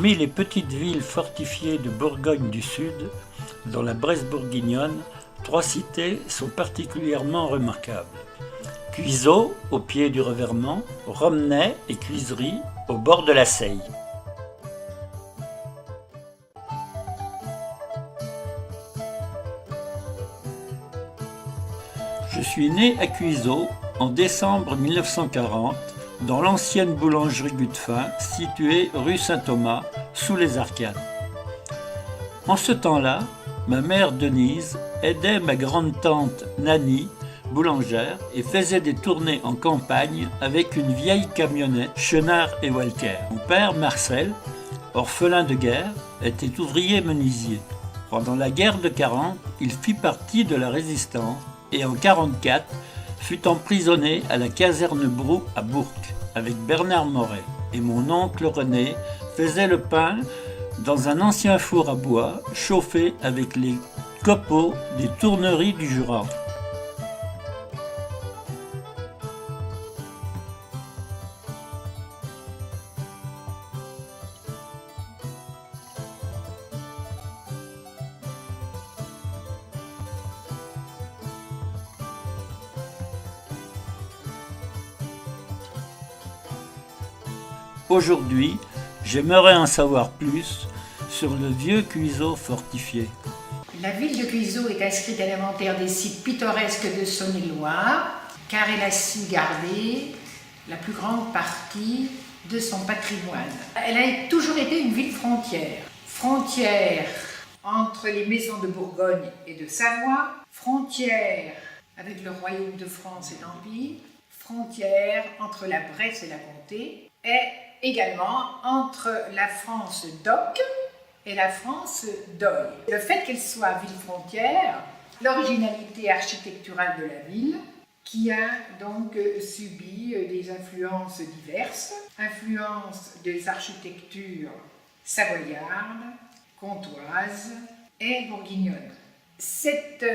Parmi les petites villes fortifiées de Bourgogne du Sud, dans la Bresse bourguignonne, 3 cités sont particulièrement remarquables. Cuiseaux, au pied du Revermont, Romney et Cuisery, au bord de la Seille. Je suis né à Cuiseaux en décembre 1940, dans l'ancienne boulangerie Gutefin, située rue Saint-Thomas, sous les Arcades. En ce temps-là, ma mère Denise aidait ma grande-tante Nanny, boulangère, et faisait des tournées en campagne avec une vieille camionnette Chenard et Walker. Mon père, Marcel, orphelin de guerre, était ouvrier menuisier. Pendant la guerre de 40, il fit partie de la résistance et en 44 fut emprisonné à la caserne Brou à Bourg avec Bernard Moret. Et mon oncle René faisait le pain dans un ancien four à bois chauffé avec les copeaux des tourneries du Jura. Aujourd'hui, j'aimerais en savoir plus sur le vieux Cuiseaux fortifié. La ville de Cuiseaux est inscrite à l'inventaire des sites pittoresques de Saône-et-Loire, car elle a su garder la plus grande partie de son patrimoine. Elle a toujours été une ville frontière. Frontière entre les maisons de Bourgogne et de Savoie, frontière avec le royaume de France et l'Empire, frontière entre la Bresse et la Comté, et également entre la France d'Oc et la France d'Oye. Le fait qu'elle soit ville frontière, l'originalité architecturale de la ville, qui a donc subi des influences diverses, influences des architectures savoyardes, comtoises et bourguignonnes. Cette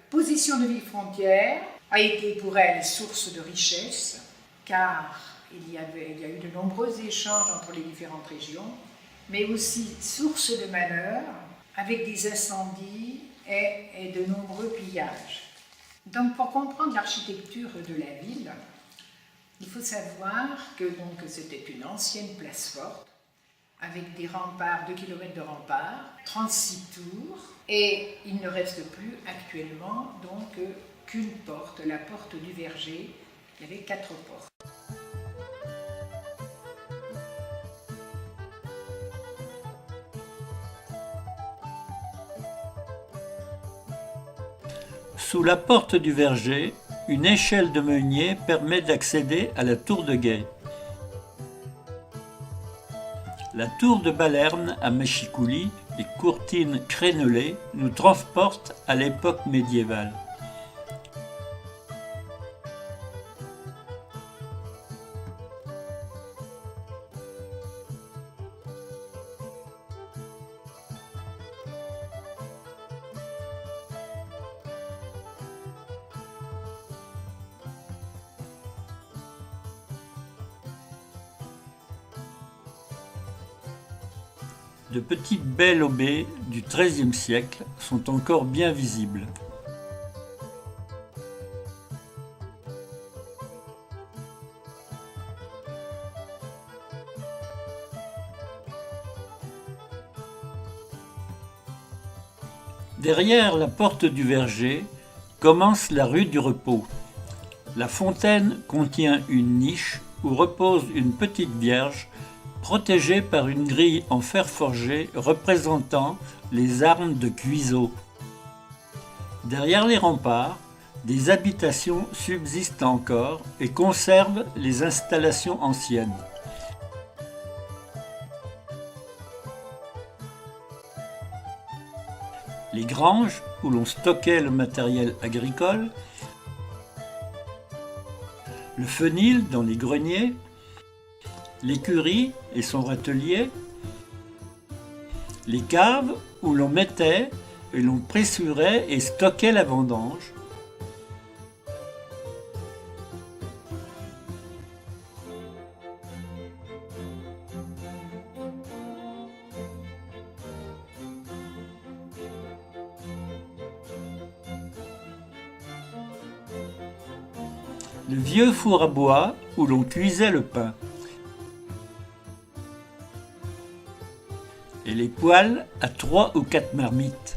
position de ville frontière a été pour elle source de richesse, car il y a eu de nombreux échanges entre les différentes régions, mais aussi source de malheur, avec des incendies et de nombreux pillages. Donc, pour comprendre l'architecture de la ville, il faut savoir que c'était une ancienne place forte, avec des remparts, 2 km de remparts, 36 tours, et il ne reste plus actuellement qu'une porte, la porte du Verger. Il y avait 4 portes. Sous la porte du Verger, une échelle de meunier permet d'accéder à la tour de guet. La tour de Balerne à Mâchicoulis et courtines crénelées nous transportent à l'époque médiévale. De petites baies lobées du XIIIe siècle sont encore bien visibles. Derrière la porte du Verger commence la rue du Repos. La fontaine contient une niche où repose une petite vierge protégée par une grille en fer forgé représentant les armes de Cuiseaux. Derrière les remparts, des habitations subsistent encore et conservent les installations anciennes. Les granges où l'on stockait le matériel agricole, le fenil dans les greniers, l'écurie et son râtelier, les caves où l'on mettait et l'on pressurait et stockait la vendange, le vieux four à bois où l'on cuisait le pain, et les poêles à 3 ou 4 marmites.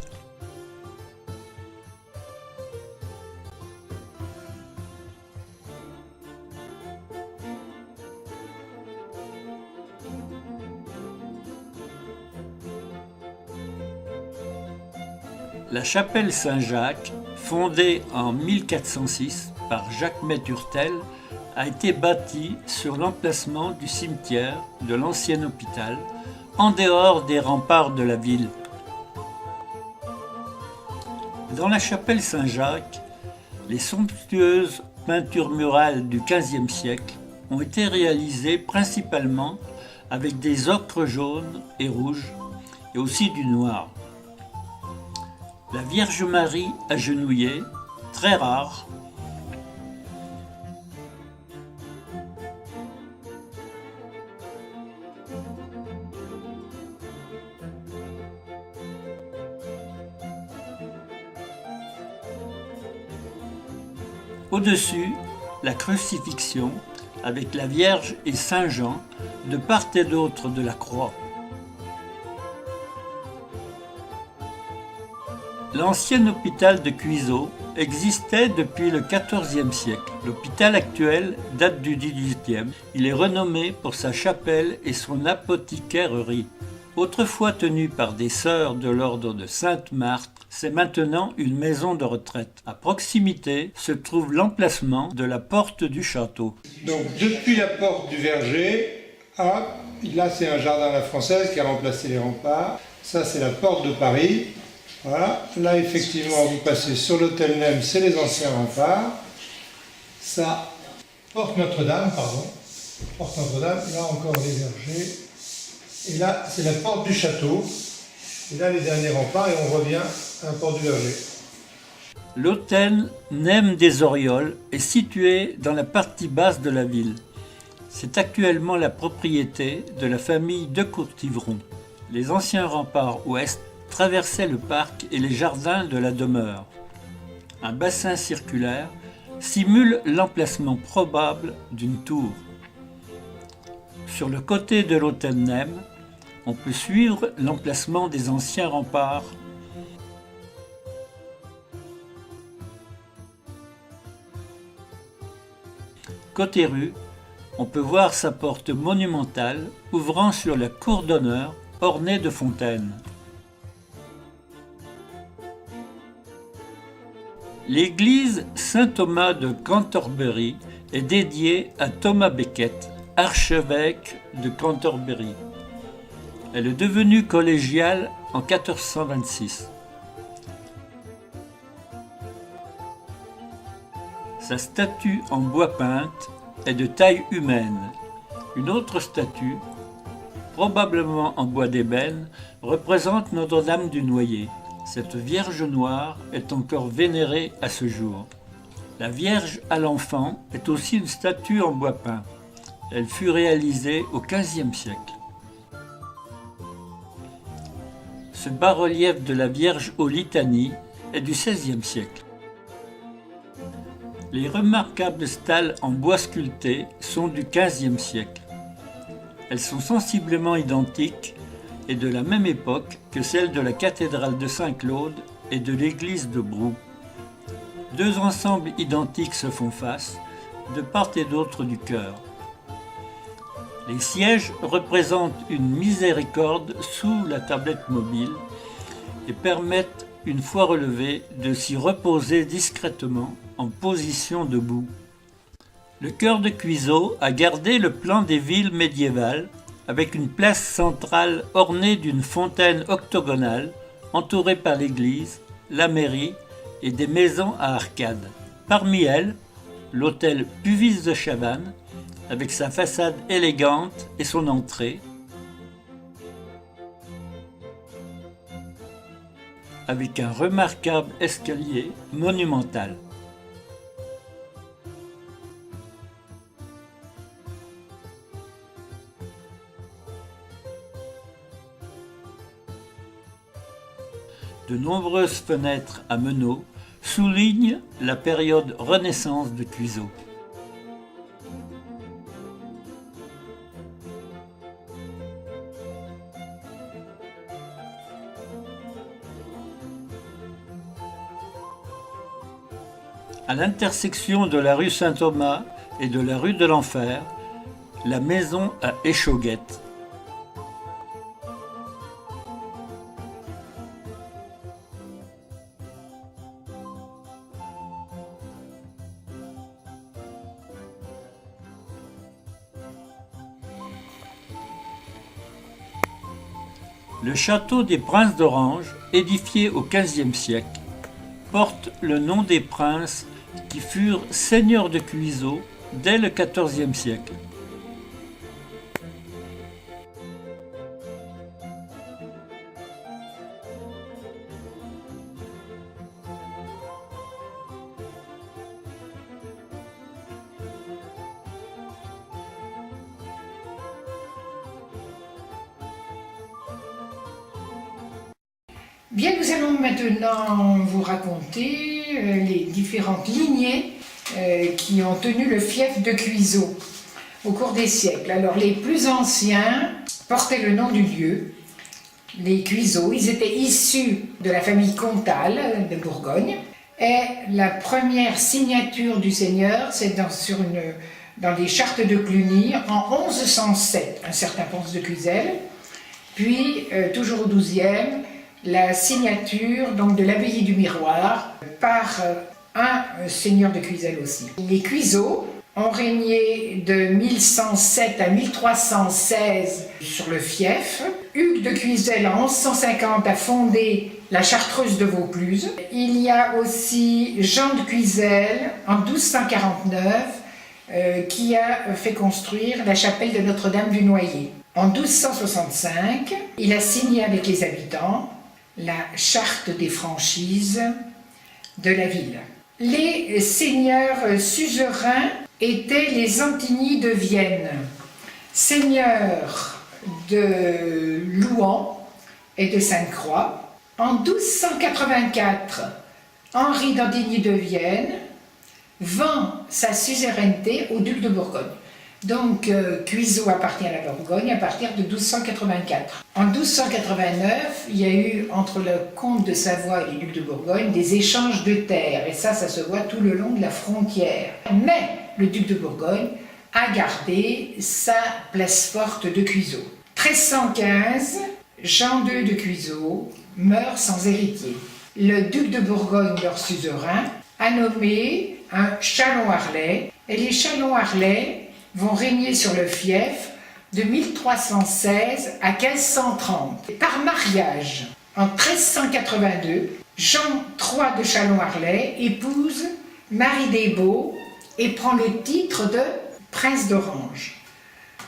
La chapelle Saint-Jacques, fondée en 1406 par Jacques Meturtel, a été bâtie sur l'emplacement du cimetière de l'ancien hôpital, en dehors des remparts de la ville. Dans la chapelle Saint-Jacques, les somptueuses peintures murales du XVe siècle ont été réalisées principalement avec des ocres jaunes et rouges et aussi du noir. La Vierge Marie agenouillée, très rare. Au-dessus, la crucifixion avec la Vierge et Saint Jean de part et d'autre de la croix. L'ancien hôpital de Cuiseaux existait depuis le XIVe siècle. L'hôpital actuel date du XVIIIe. Il est renommé pour sa chapelle et son apothicairerie. Autrefois tenu par des sœurs de l'ordre de Sainte-Marthe, c'est maintenant une maison de retraite. À proximité se trouve l'emplacement de la porte du château. Donc depuis la porte du verger, là c'est un jardin à la française qui a remplacé les remparts. Ça c'est la porte de Paris. Voilà, là effectivement vous passez sur l'hôtel Nem, c'est les anciens remparts. Ça, porte Notre-Dame, porte Notre-Dame, là encore les vergers. Et là c'est la porte du château. Et là les derniers remparts et on revient à la porte du verger. L'hôtel Nem des Orioles est situé dans la partie basse de la ville. C'est actuellement la propriété de la famille de Courtivron. Les anciens remparts ouest traversait le parc et les jardins de la demeure. Un bassin circulaire simule l'emplacement probable d'une tour. Sur le côté de l'hôtel Nem, on peut suivre l'emplacement des anciens remparts. Côté rue, on peut voir sa porte monumentale ouvrant sur la cour d'honneur ornée de fontaines. L'église Saint-Thomas de Cantorbéry est dédiée à Thomas Becket, archevêque de Cantorbéry. Elle est devenue collégiale en 1426. Sa statue en bois peinte est de taille humaine. Une autre statue, probablement en bois d'ébène, représente Notre-Dame du Noyer. Cette Vierge noire est encore vénérée à ce jour. La Vierge à l'Enfant est aussi une statue en bois peint. Elle fut réalisée au XVe siècle. Ce bas-relief de la Vierge aux litanies est du XVIe siècle. Les remarquables stalles en bois sculpté sont du XVe siècle. Elles sont sensiblement identiques et de la même époque que celle de la cathédrale de Saint-Claude et de l'église de Brou. Deux ensembles identiques se font face, de part et d'autre du chœur. Les sièges représentent une miséricorde sous la tablette mobile et permettent, une fois relevés, de s'y reposer discrètement en position debout. Le chœur de Cuiseaux a gardé le plan des villes médiévales avec une place centrale ornée d'une fontaine octogonale entourée par l'église, la mairie et des maisons à arcades. Parmi elles, l'hôtel Puvis de Chavannes, avec sa façade élégante et son entrée, avec un remarquable escalier monumental. De nombreuses fenêtres à meneaux soulignent la période Renaissance de Cuiseaux. À l'intersection de la rue Saint-Thomas et de la rue de l'Enfer, la maison à Échauguette. Le château des Princes d'Orange, édifié au XVe siècle, porte le nom des princes qui furent seigneurs de Cuiseaux dès le XIVe siècle. Bien, nous allons maintenant vous raconter les différentes lignées qui ont tenu le fief de Cuiseaux au cours des siècles. Alors, les plus anciens portaient le nom du lieu, les Cuiseaux. Ils étaient issus de la famille comtale de Bourgogne. Et la première signature du seigneur, c'est dans les chartes de Cluny en 1107, un certain Ponce de Cuisel. Puis, toujours au XIIe, la signature donc, de l'abbaye du Miroir par un seigneur de Cuisel aussi. Les Cuiseaux ont régné de 1107 à 1316 sur le fief. Hugues de Cuisel en 1150 a fondé la Chartreuse de Vaucluse. Il y a aussi Jean de Cuisel en 1249 qui a fait construire la chapelle de Notre-Dame du Noyer. En 1265, il a signé avec les habitants la charte des franchises de la ville. Les seigneurs suzerains étaient les Antigny de Vienne, seigneurs de Louhans et de Sainte-Croix. En 1284, Henri d'Antigny de Vienne vend sa suzeraineté au duc de Bourgogne. Donc, Cuiseaux appartient à la Bourgogne à partir de 1284. En 1289, il y a eu entre le comte de Savoie et les ducs de Bourgogne des échanges de terres, et ça se voit tout le long de la frontière. Mais le duc de Bourgogne a gardé sa place forte de Cuiseaux. 1315, Jean II de Cuiseaux meurt sans héritier. Le duc de Bourgogne, leur suzerain, a nommé un Châlons-Harlay, et les Châlons-Harlay vont régner sur le fief de 1316 à 1530. Par mariage, en 1382, Jean III de Châlons-Harlay épouse Marie des Baux et prend le titre de prince d'Orange.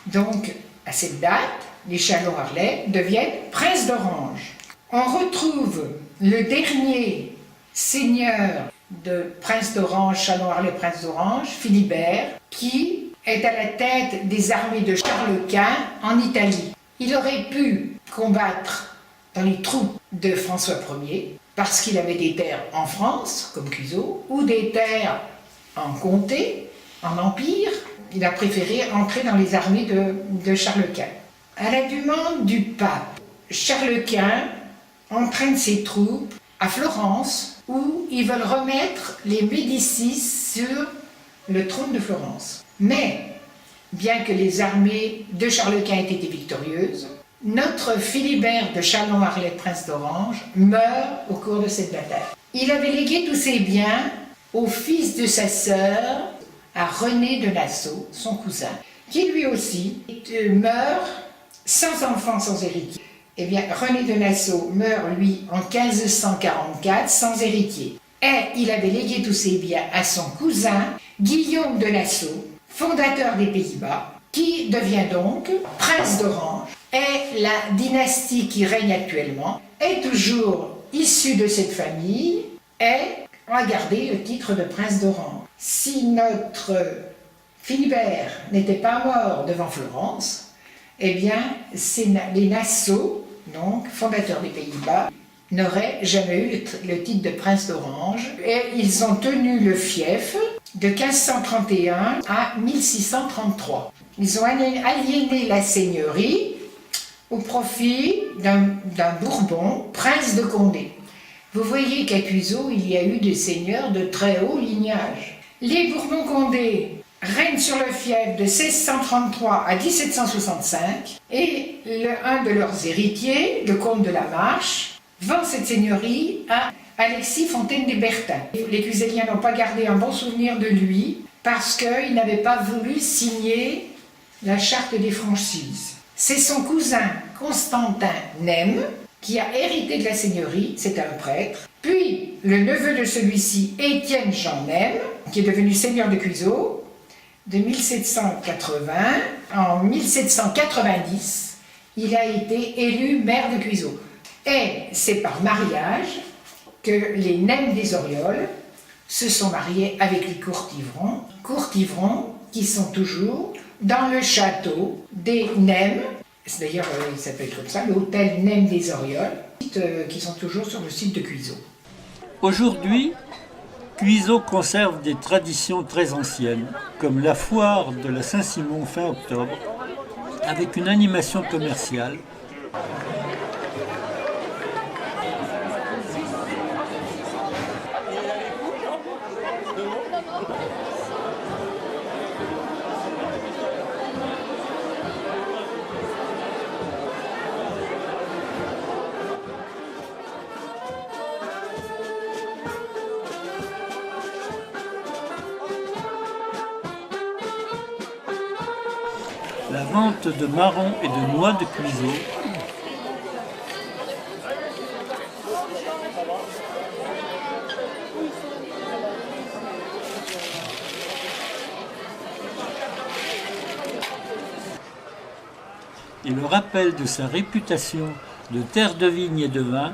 Donc, à cette date, les Châlons-Harlay deviennent princes d'Orange. On retrouve le dernier seigneur de prince d'Orange, Châlons-Harlay, prince d'Orange, Philibert, qui est à la tête des armées de Charles Quint en Italie. Il aurait pu combattre dans les troupes de François Ier parce qu'il avait des terres en France, comme Cuiseaux, ou des terres en comté, en empire. Il a préféré entrer dans les armées de Charles Quint. À la demande du pape, Charles Quint entraîne ses troupes à Florence où ils veulent remettre les Médicis sur le trône de Florence. Mais, bien que les armées de Charles Quint aient été victorieuses, notre Philibert de Châlons-Harlay, prince d'Orange, meurt au cours de cette bataille. Il avait légué tous ses biens au fils de sa sœur, à René de Nassau, son cousin, qui lui aussi meurt sans enfant, sans héritier. Eh bien, René de Nassau meurt, lui, en 1544, sans héritier. Et il avait légué tous ses biens à son cousin, Guillaume de Nassau, fondateur des Pays-Bas, qui devient donc prince d'Orange. Et la dynastie qui règne actuellement est toujours issue de cette famille et a gardé le titre de prince d'Orange. Si notre Philibert n'était pas mort devant Florence, eh bien, les Nassau, donc fondateurs des Pays-Bas, n'auraient jamais eu le titre de prince d'Orange. Et ils ont tenu le fief de 1531 à 1633. Ils ont aliéné la seigneurie au profit d'un Bourbon, prince de Condé. Vous voyez qu'à Cuiseaux, il y a eu des seigneurs de très haut lignage. Les Bourbon-Condé règnent sur le fief de 1633 à 1765 et un de leurs héritiers, le comte de la Marche, vend cette seigneurie à Alexis Fontaine des Bertins. Les Cuiselliens n'ont pas gardé un bon souvenir de lui parce qu'il n'avait pas voulu signer la charte des franchises. C'est son cousin Constantin Nem qui a hérité de la seigneurie, c'est un prêtre. Puis le neveu de celui-ci, Étienne Jean Nem, qui est devenu seigneur de Cuiseaux, de 1780. En 1790, il a été élu maire de Cuiseaux. Et c'est par mariage que les Nem des Orioles se sont mariés avec les Courtivrons qui sont toujours dans le château des Nem. D'ailleurs, il s'appelle comme ça, l'hôtel Nem des Orioles, qui sont toujours sur le site de Cuiseaux. Aujourd'hui, Cuiseaux conserve des traditions très anciennes, comme la foire de la Saint-Simon fin octobre, avec une animation commerciale. La vente de marrons et de noix de Cuiseaux et le rappel de sa réputation de terre de vigne et de vin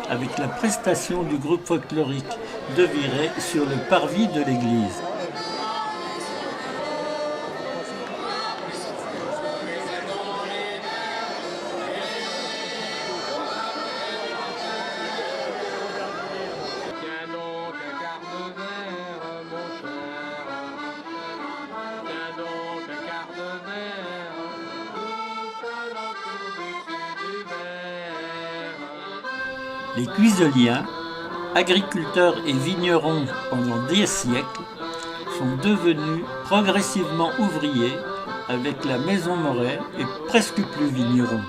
avec la prestation du groupe folklorique de Virey sur le parvis de l'église. Les Cuiseliens, agriculteurs et vignerons pendant des siècles, sont devenus progressivement ouvriers avec la maison Moret et presque plus vignerons.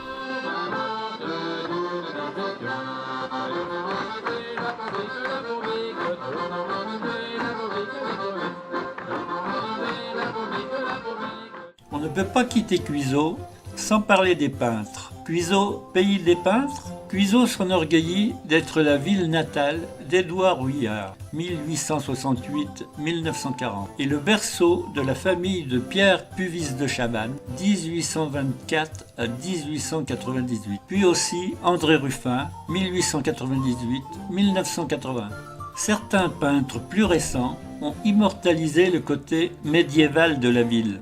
On ne peut pas quitter Cuiseaux sans parler des peintres. Cuiseaux, pays des peintres. Cuiseaux s'enorgueillit d'être la ville natale d'Édouard Vuillard, 1868-1940, et le berceau de la famille de Pierre Puvis de Chabannes, 1824 à 1898, puis aussi André Ruffin, 1898-1980. Certains peintres plus récents ont immortalisé le côté médiéval de la ville,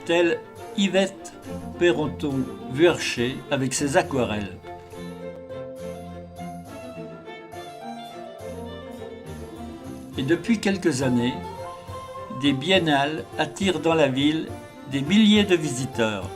tel Yvette Perroton-Vuercher avec ses aquarelles. Et depuis quelques années, des biennales attirent dans la ville des milliers de visiteurs.